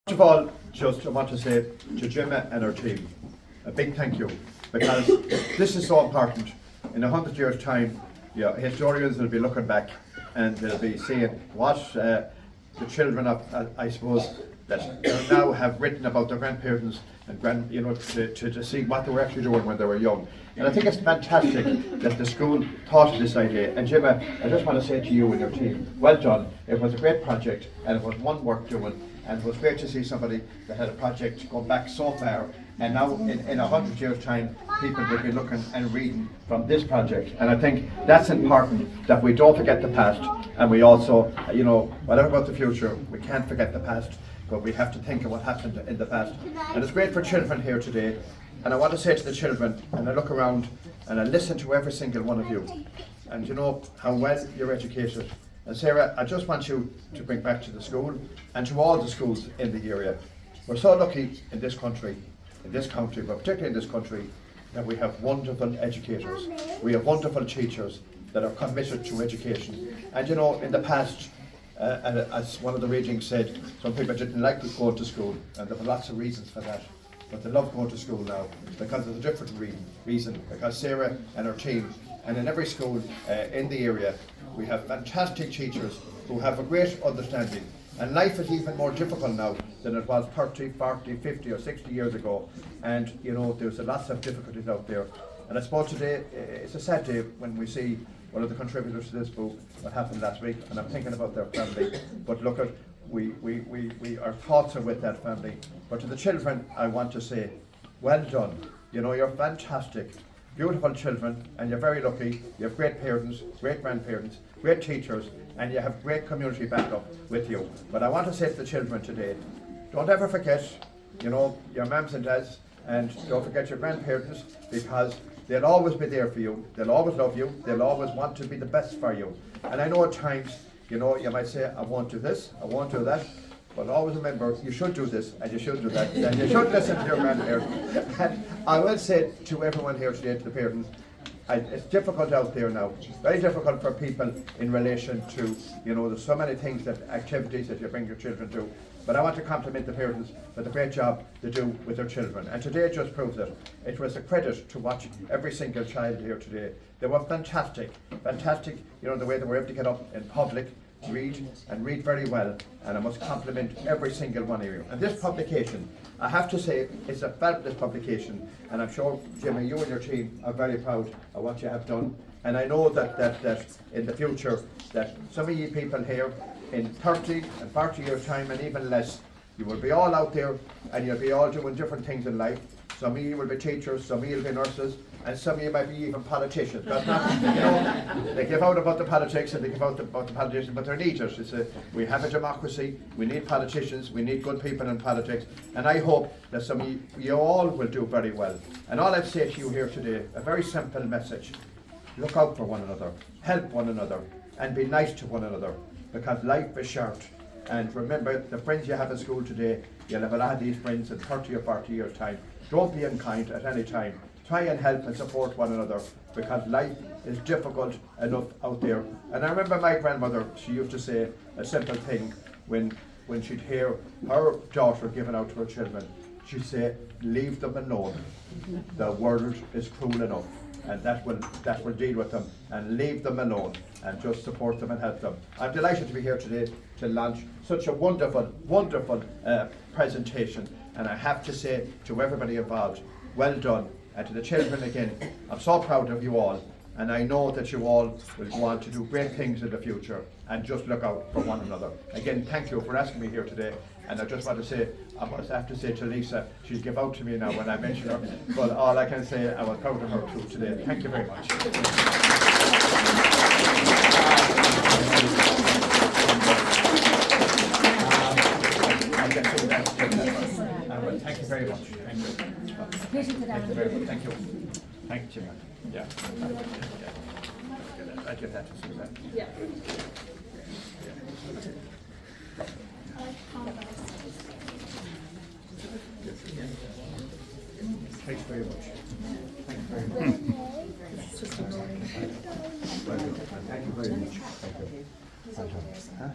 First of all, just I want to say to Gemma and her team, a big thank you, because this is so important. In 100 years' time, historians will be looking back and they'll be seeing what the children of, I suppose, that now have written about their grandparents and to see what they were actually doing when they were young. And I think it's fantastic that the school thought of this idea. And Gemma, I just want to say to you and your team, well done. It was a great project and it was one worth doing. And it was great to see somebody that had a project going back so far. And now in 100 years' time, people will be looking and reading from this project. And I think that's important, that we don't forget the past. And we also, whatever about the future, we can't forget the past. But we have to think of what happened in the past. And it's great for children here today. And I want to say to the children, and I look around and I listen to every single one of you. And you know how well you're educated. And Sarah, I just want you to bring back to the school and to all the schools in the area. We're so lucky in this country, in this county, but particularly in this country, that we have wonderful educators. We have wonderful teachers that are committed to education. And you know, in the past, as one of the readings said, some people didn't like going to school, and there were lots of reasons for that. But they love going to school now because of a different reason. Because Sarah and her team, and in every school in the area, we have fantastic teachers who have a great understanding. And life is even more difficult now than it was 30, 40, 50 or 60 years ago. And you know, there's lots of difficulties out there. And I suppose today, it's a sad day when we see one of the contributors to this book, what happened last week, and I'm thinking about their family. But look at, our thoughts are with that family. But to the children, I want to say, well done. You know, you're fantastic. Beautiful children, and you're very lucky. You have great parents, great grandparents, great teachers, and you have great community backup with you. But I want to say to the children today, don't ever forget, your mums and dads, and don't forget your grandparents, because they'll always be there for you. They'll always love you. They'll always want to be the best for you. And I know at times, you might say, I won't do this, I won't do that. But always remember, you should do this and you should do that, and you should listen to your grandparents. And I will say to everyone here today, to the parents, it's difficult out there now. Very difficult for people in relation to, there's so many things, activities that you bring your children to. But I want to compliment the parents for the great job they do with their children. And today just proves it. It was a credit to watch every single child here today. They were fantastic, fantastic, the way they were able to get up in public, read very well, and I must compliment every single one of you. And this publication, I have to say, it's a fabulous publication, and I'm sure, Jimmy, you and your team are very proud of what you have done. And I know that in the future, that some of you people here, in 30 and 40 years' time, and even less, you will be all out there, and you'll be all doing different things in life. Some of you will be teachers, some of you will be nurses, and some of you might be even politicians. But not, they give out about the politics and they give out about the politicians, but they're needed. We have a democracy, we need politicians, we need good people in politics, and I hope that some of you all will do very well. And all I'd say to you here today, a very simple message: look out for one another, help one another, and be nice to one another, because life is short. And remember, the friends you have at school today, you'll have a lot of these friends in 30 or 40 years' time. Don't be unkind at any time. Try and help and support one another, because life is difficult enough out there. And I remember my grandmother, she used to say a simple thing when she'd hear her daughter giving out to her children. She'd say, leave them alone. The world is cruel enough, and that will deal with them, and leave them alone, and just support them and help them. I'm delighted to be here today to launch such a wonderful, wonderful presentation. And I have to say to everybody involved, well done. And to the children again, I'm so proud of you all, and I know that you all will go on to do great things in the future, and just look out for one another. Again, thank you for asking me here today, and I just want to say, I must have to say to Lisa, she'll give out to me now when I mention her, but all I can say, I was proud of her too today. Thank you very much. Well, thank you very much. Thank you. Thank you very much. Thank you. Thank you, Jim. Yeah. I give that to Suzanne. Yeah. Thanks very much. Thank you very much. Thank you very much. Thank you. Huh?